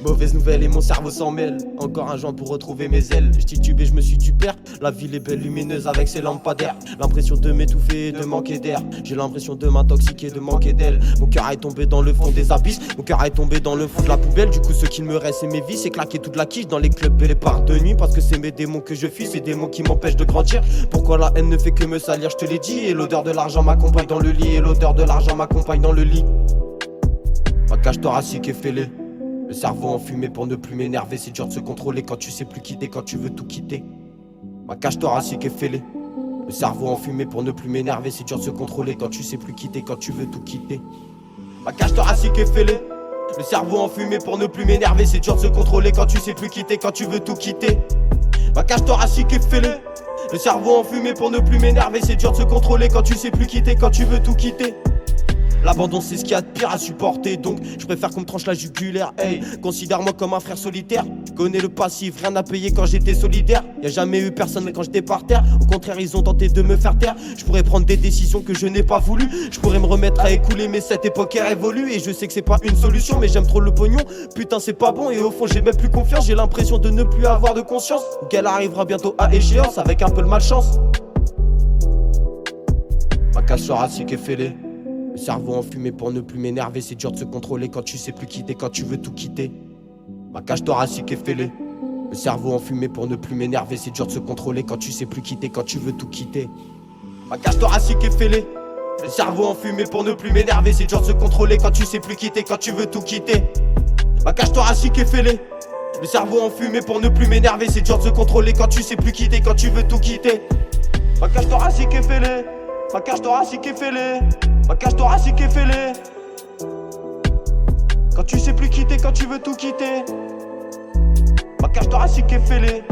Mauvaise nouvelle et mon cerveau s'en mêle. Encore un joint pour retrouver mes ailes. Je titube et je me suis du perte. La ville est belle, lumineuse avec ses lampadaires. L'impression de m'étouffer et de manquer d'air. J'ai l'impression de m'intoxiquer, de manquer d'aile. Mon cœur est tombé dans le fond des abysses. Mon cœur est tombé dans le fond de la poubelle. Du coup ce qu'il me reste c'est mes vies. C'est claquer toute la quiche dans les clubs et les parcs de nuit. Parce que c'est mes démons que je fuis. Ces démons qui m'empêchent de grandir. Pourquoi la haine ne fait que me salir, je te l'ai dit. Et l'odeur de l'argent m'accompagne dans le lit. Et l'odeur de l'argent m'accompagne dans le lit. Ma cage thoracique est fêlée. Le cerveau enfumé pour ne plus m'énerver. C'est dur de se contrôler quand tu sais plus quitter, quand tu veux tout quitter. Ma cage thoracique est fêlée. Le cerveau enfumé pour ne plus m'énerver. C'est dur de se contrôler quand tu sais plus quitter, quand tu veux tout quitter. Ma cage thoracique est fêlée. Le cerveau enfumé pour ne plus m'énerver. C'est dur de se contrôler quand tu sais plus quitter, quand tu veux tout quitter. Ma cage thoracique est fêlée. Le cerveau enfumé pour ne plus m'énerver. C'est dur de se contrôler quand tu sais plus quitter, quand tu veux tout quitter. L'abandon c'est ce qu'il y a de pire à supporter. Donc je préfère qu'on me tranche la jugulaire. Hey, considère-moi comme un frère solitaire. Tu connais le passif, rien à payer quand j'étais solidaire. Y'a jamais eu personne quand j'étais par terre. Au contraire ils ont tenté de me faire taire. Je pourrais prendre des décisions que je n'ai pas voulu. Je pourrais me remettre à écouler mais cette époque est révolue. Et je sais que c'est pas une solution mais j'aime trop le pognon. Putain c'est pas bon et au fond j'ai même plus confiance. J'ai l'impression de ne plus avoir de conscience. Ou qu'elle arrivera bientôt à échéance avec un peu de malchance. Ma cage thoracique est fêlée. Le cerveau enfumé pour ne plus m'énerver. C'est dur de se contrôler quand tu sais plus quitter, quand tu veux tout quitter. Ma cage thoracique est fêlée. Le cerveau enfumé pour ne plus m'énerver. C'est dur de se contrôler quand tu sais plus quitter, quand tu veux tout quitter. Ma cage thoracique est fêlée. Le cerveau enfumé pour ne plus m'énerver. C'est dur de se contrôler quand tu sais plus quitter, quand tu veux tout quitter. Ma cage thoracique est fêlée. Le cerveau enfumé pour ne plus m'énerver. C'est dur de se contrôler quand tu sais plus quitter, quand tu veux tout quitter. Ma cage thoracique est fêlée. Ma cage thoracique est fêlée. Ma cage thoracique est fêlée. Quand tu sais plus quitter, quand tu veux tout quitter. Ma cage thoracique est fêlée.